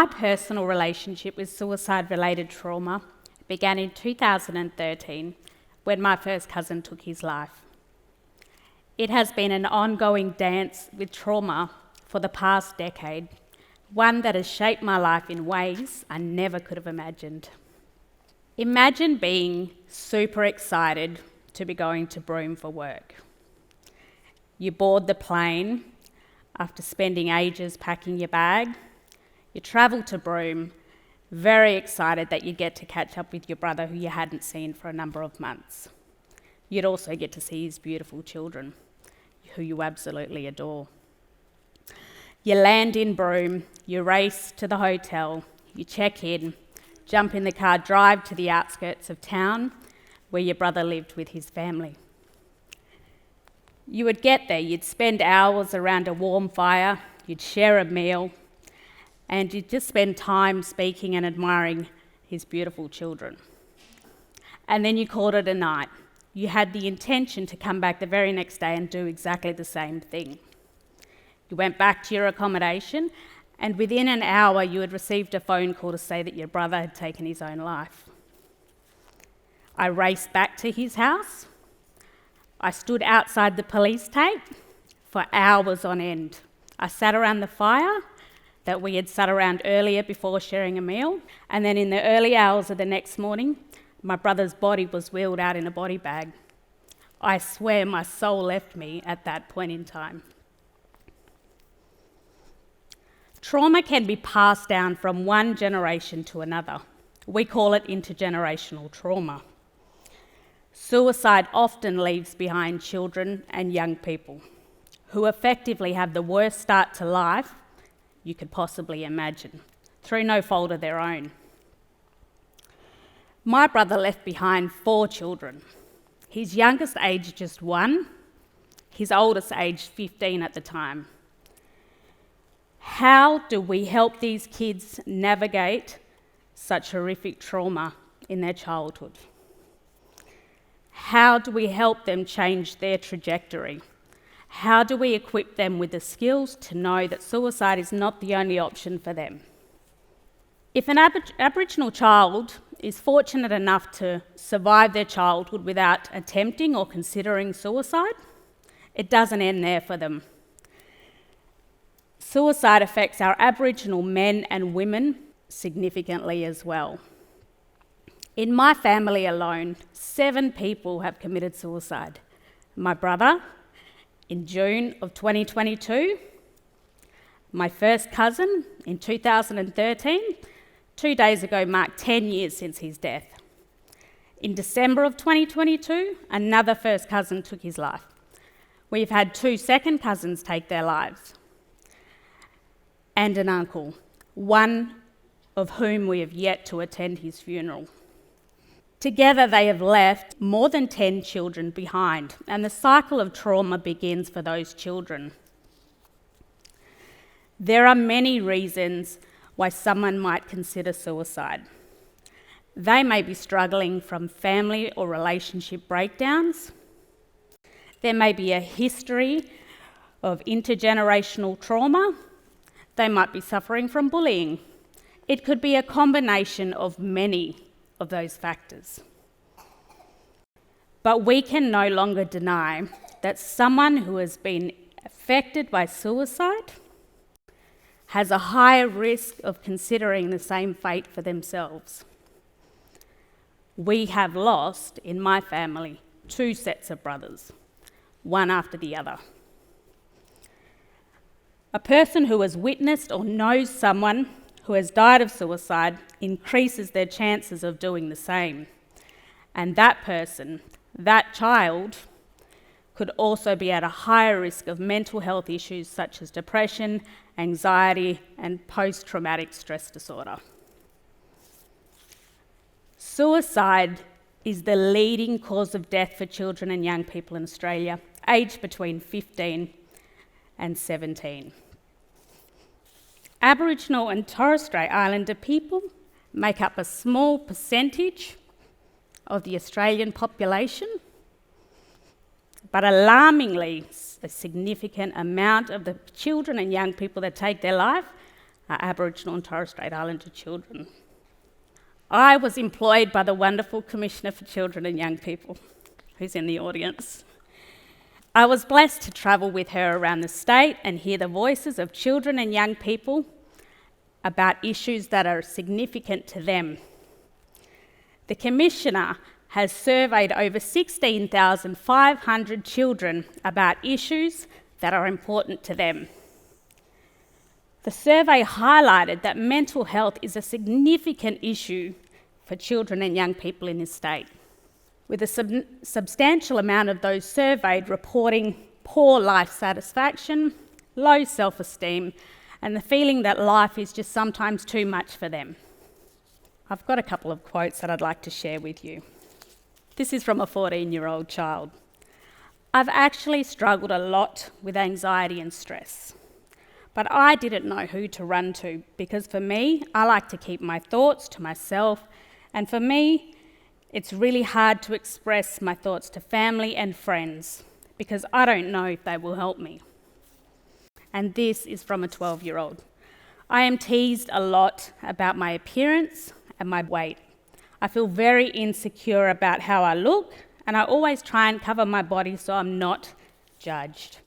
My personal relationship with suicide-related trauma began in 2013 when my first cousin took his life. It has been an ongoing dance with trauma for the past decade, one that has shaped my life in ways I never could have imagined. Imagine being super excited to be going to Broome for work. You board the plane after spending ages packing your bag. You travel to Broome, very excited that you get to catch up with your brother who you hadn't seen for a number of months. You'd also get to see his beautiful children, who you absolutely adore. You land in Broome, you race to the hotel, you check in, jump in the car, drive to the outskirts of town where your brother lived with his family. You would get there, you'd spend hours around a warm fire, you'd share a meal, and you'd just spend time speaking and admiring his beautiful children. And then you called it a night. You had the intention to come back the very next day and do exactly the same thing. You went back to your accommodation, and within an hour you had received a phone call to say that your brother had taken his own life. I raced back to his house. I stood outside the police tape for hours on end. I sat around the fire that we had sat around earlier before sharing a meal, and then in the early hours of the next morning, my brother's body was wheeled out in a body bag. I swear my soul left me at that point in time. Trauma can be passed down from one generation to another. We call it intergenerational trauma. Suicide often leaves behind children and young people who effectively have the worst start to life you could possibly imagine, through no fault of their own. My brother left behind 4 children. His youngest aged just 1, his oldest aged 15 at the time. How do we help these kids navigate such horrific trauma in their childhood? How do we help them change their trajectory? How do we equip them with the skills to know that suicide is not the only option for them? If an Aboriginal child is fortunate enough to survive their childhood without attempting or considering suicide, it doesn't end there for them. Suicide affects our Aboriginal men and women significantly as well. In my family alone, 7 people have committed suicide. My brother, in June of 2022, my first cousin in 2013, 2 days ago marked 10 years since his death. In December of 2022, another first cousin took his life. We've had 2 second cousins take their lives, and an uncle, one of whom we have yet to attend his funeral. Together they have left more than 10 children behind, and the cycle of trauma begins for those children. There are many reasons why someone might consider suicide. They may be struggling from family or relationship breakdowns. There may be a history of intergenerational trauma. They might be suffering from bullying. It could be a combination of many of those factors. But we can no longer deny that someone who has been affected by suicide has a higher risk of considering the same fate for themselves. We have lost, in my family, 2 sets of brothers, one after the other. A person who has witnessed or knows someone who has died of suicide increases their chances of doing the same. And that person, that child, could also be at a higher risk of mental health issues such as depression, anxiety, and post-traumatic stress disorder. Suicide is the leading cause of death for children and young people in Australia, aged between 15 and 17. Aboriginal and Torres Strait Islander people make up a small percentage of the Australian population, but alarmingly, a significant amount of the children and young people that take their life are Aboriginal and Torres Strait Islander children. I was employed by the wonderful Commissioner for Children and Young People, who's in the audience. I was blessed to travel with her around the state and hear the voices of children and young people about issues that are significant to them. The Commissioner has surveyed over 16,500 children about issues that are important to them. The survey highlighted that mental health is a significant issue for children and young people in this state, with a substantial amount of those surveyed reporting poor life satisfaction, low self-esteem, and the feeling that life is just sometimes too much for them. I've got a couple of quotes that I'd like to share with you. This is from a 14-year-old child. I've actually struggled a lot with anxiety and stress, but I didn't know who to run to because for me, I like to keep my thoughts to myself, and for me, it's really hard to express my thoughts to family and friends because I don't know if they will help me. And this is from a 12-year-old. I am teased a lot about my appearance and my weight. I feel very insecure about how I look, and I always try and cover my body so I'm not judged.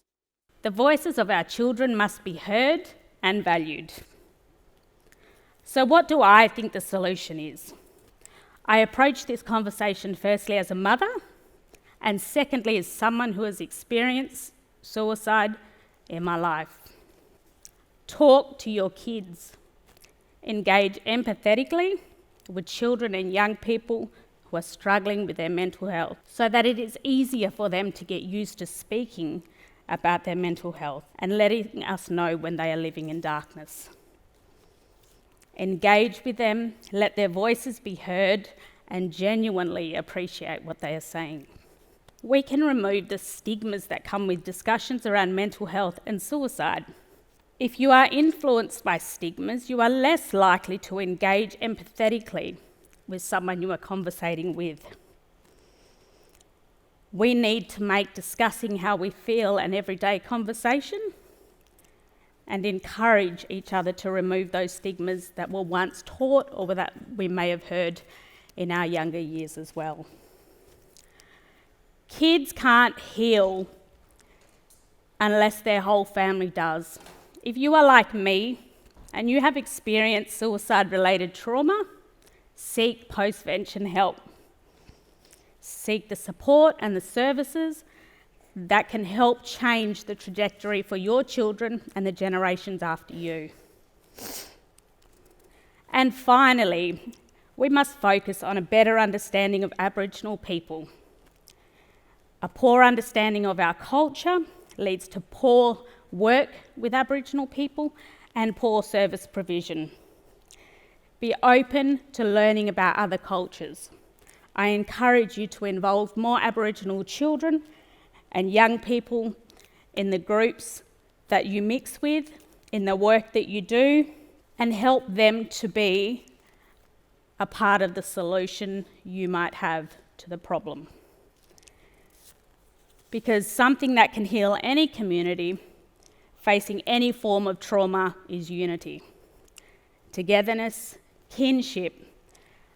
The voices of our children must be heard and valued. So what do I think the solution is? I approach this conversation firstly as a mother, and secondly as someone who has experienced suicide in my life. Talk to your kids. Engage empathetically with children and young people who are struggling with their mental health so that it is easier for them to get used to speaking about their mental health and letting us know when they are living in darkness. Engage with them, let their voices be heard, and genuinely appreciate what they are saying. We can remove the stigmas that come with discussions around mental health and suicide. If you are influenced by stigmas, you are less likely to engage empathetically with someone you are conversating with. We need to make discussing how we feel an everyday conversation and encourage each other to remove those stigmas that were once taught or that we may have heard in our younger years as well. Kids can't heal unless their whole family does. If you are like me and you have experienced suicide-related trauma, seek post-vention help. Seek the support and the services that can help change the trajectory for your children and the generations after you. And finally, we must focus on a better understanding of Aboriginal people. A poor understanding of our culture leads to poor work with Aboriginal people and poor service provision. Be open to learning about other cultures. I encourage you to involve more Aboriginal children and young people in the groups that you mix with, in the work that you do, and help them to be a part of the solution you might have to the problem. Because something that can heal any community facing any form of trauma is unity, togetherness, kinship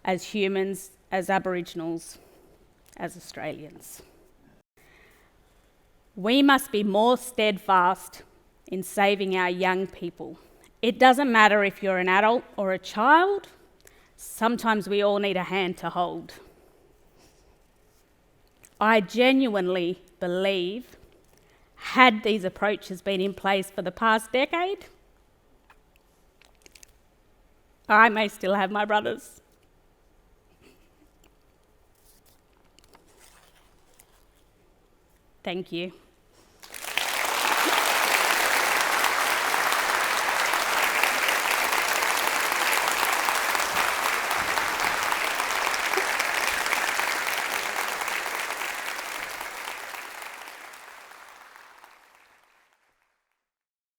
as humans, as Aboriginals, as Australians. We must be more steadfast in saving our young people. It doesn't matter if you're an adult or a child, sometimes we all need a hand to hold. I genuinely believe, had these approaches been in place for the past decade, I may still have my brothers. Thank you.